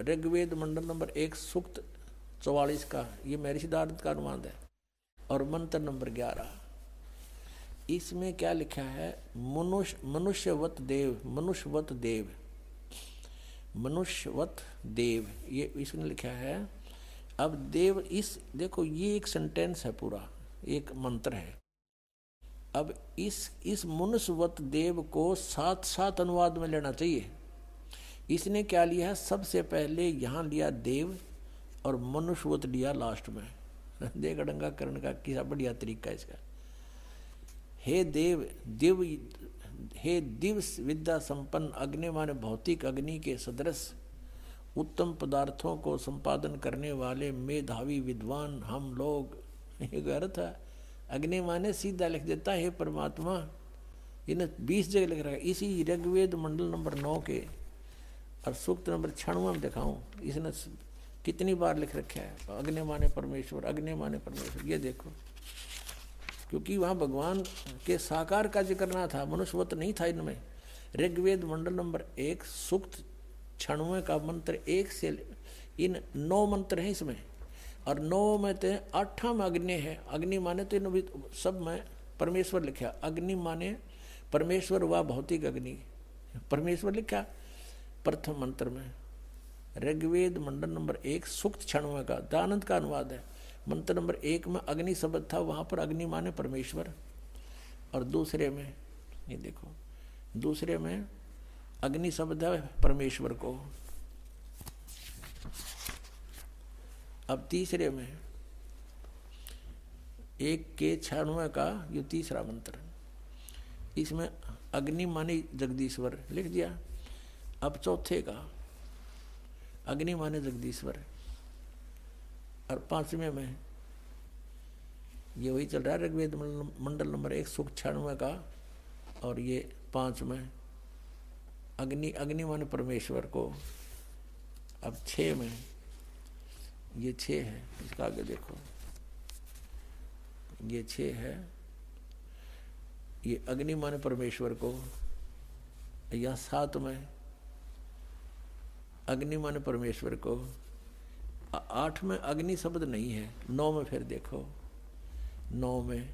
ऋग्वेद मंडल number 1 सूक्त 44 का, ये महर्षि सिद्धार्थ का अनुवाद है। और मंत्र नंबर 11, इसमें क्या लिखा है? मनुष्यवत देव, मनुष्यवत देव, मनुष्यवत देव, ये इसने लिखा है। अब देव, इस देखो ये एक सेंटेंस है, पूरा एक मंत्र है। अब इस मनुष्यवत देव को साथ साथ अनुवाद में लेना चाहिए। इसने क्या लिया है? सबसे पहले यहाँ लिया देव और मनुष्यवत लिया लास्ट में। देख डंगा करण का किसा बढ़िया तरीका इसका। हे देव, दिव, हे दिव विद्या संपन्न अग्नि, माने भौतिक अग्नि के सदृश उत्तम पदार्थों को संपादन करने वाले मेधावी विद्वान हम लोग। ये अर्थ है। अग्नि माने सीधा लिख देता है परमात्मा। इन्हें 20 जगह लिख रखा है। इसी ऋग्वेद मंडल नंबर 9 के और सूक्त नंबर 96 में दिखाऊं, इसने कितनी बार लिख रखा है अग्नि माने परमेश्वर, अग्नि माने परमेश्वर। ये देखो, क्योंकि वहाँ भगवान के साकार कार्य करना था, मनुष्यवत नहीं था इनमें। ऋग्वेद मंडल नंबर 1 सूक्त 96 का मंत्र 1 से इन 9 मंत्र हैं इसमें। और 9 में तो 8 में अग्नि है। अग्नि माने तो इन सब में परमेश्वर लिखा। अग्नि माने परमेश्वर व भौतिक अग्नि, परमेश्वर लिखा प्रथम मंत्र में। ऋग्वेद मंडल नंबर 1 सूक्त 96 का दयानंद का अनुवाद है। मंत्र नंबर 1 में अग्नि शब्द था, वहां पर अग्नि माने परमेश्वर। और दूसरे में ये देखो, दूसरे में अग्नि शब्द है परमेश्वर को। अब तीसरे में 1 के 96 का ये तीसरा मंत्र, इसमें अग्नि माने जगदीश्वर लिख दिया। अब चौथे का अग्नि माने जगदीश्वर। और 5वें में ये वही चल रहा है ऋग्वेद मंडल नंबर 1 सूक्त 96 का। और ये 5 में अग्नि, अग्नि माने परमेश्वर को। अब 6 में ये 6 है, इसका आगे देखो, ये 6 है, ये अग्नि माने परमेश्वर को। या 7 में अग्नि माने परमेश्वर को। 8 में अग्नि शब्द नहीं है। 9 में फिर देखो, 9 में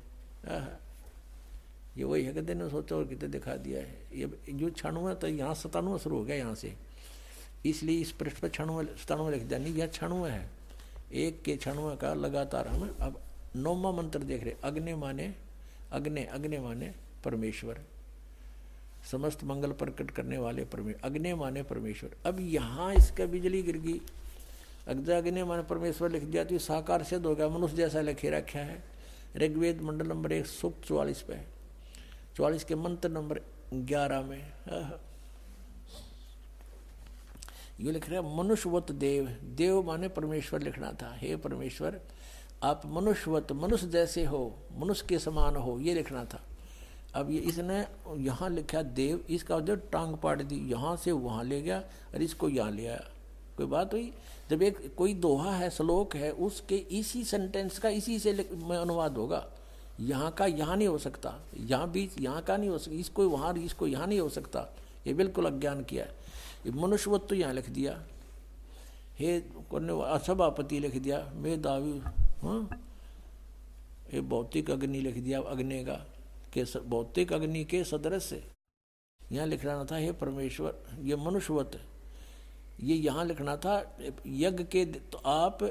ये वही है कि ने सोचा और कितने दिखा दिया है। ये जो 96 तो यहाँ 97 शुरू हो गया यहाँ से, इसलिए इस पृष्ठ पर 96 लिख दिया। नहीं, यह 96 है। 1 के 96 का लगातार हम अब 9वां मंत्र देख रहे। अग्नि माने अग्नि, अग्नि माने परमेश्वर, समस्त मंगल प्रकट करने वाले परमेश्वर। अग्नि माने परमेश्वर। अब यहाँ इसका बिजली गिर गई। अग्नि माने परमेश्वर लिख दिया तो ये साकार सिद्ध हो गया, मनुष्य जैसा लिखे रखा है। ऋग्वेद मंडल नंबर 1 सूक्त 44 पे, 44 के मंत्र नंबर 11 में ये लिख रहा है मनुष्यवत देव। देव माने परमेश्वर लिखना था। हे परमेश्वर, आप मनुष्यवत, मनुष्य जैसे हो, मनुष्य के समान हो, ये लिखना था। अब ये इसने यहाँ लिखा देव, इसका जो टांग पाड़ दी, यहाँ से वहाँ ले गया और इसको यहाँ ले आया। कोई बात हुई? जब एक कोई दोहा है, श्लोक है, उसके इसी सेंटेंस का इसी से में अनुवाद होगा। यहाँ का यहाँ नहीं हो सकता, यहाँ बीच यहाँ का नहीं हो सकता, इसको वहाँ, इसको यहाँ नहीं हो सकता। ये बिल्कुल अज्ञान किया है। ये मनुष्यवत तो यहाँ लिख दिया, हे सभापति लिख दिया, मेधावी, हाँ, ये भौतिक अग्नि लिख दिया, अग्नि का के भौतिक अग्नि के सदृश यहाँ लिखना था। हे परमेश्वर, ये मनुष्यवत, ये यहाँ लिखना था यज्ञ के। तो आप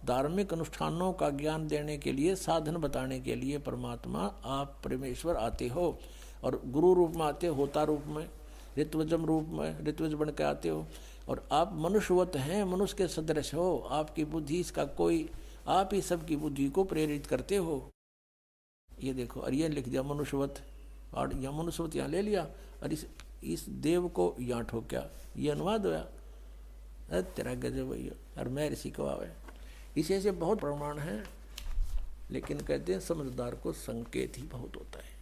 धार्मिक अनुष्ठानों का ज्ञान देने के लिए, साधन बताने के लिए परमात्मा आप परमेश्वर आते हो, और गुरु रूप में आते हो, होता रूप में, ऋत्वजम रूप में, ऋत्वज बन के आते हो। और आप मनुष्यवत हैं, मनुष्य के सदृश हो। आपकी बुद्धि इसका कोई, आप ही सबकी बुद्धि को प्रेरित करते हो। ये देखो, और ये लिख दिया मनुष्यवत, और यह मनुष्यवत यहाँ ले लिया और इस देव को यहाँ ठोक्या। ये अनुवाद होया। तेरा गजब भैया। और मैं ऋषि कवावे, इसे से बहुत प्रमाण है, लेकिन कहते हैं समझदार को संकेत ही बहुत होता है।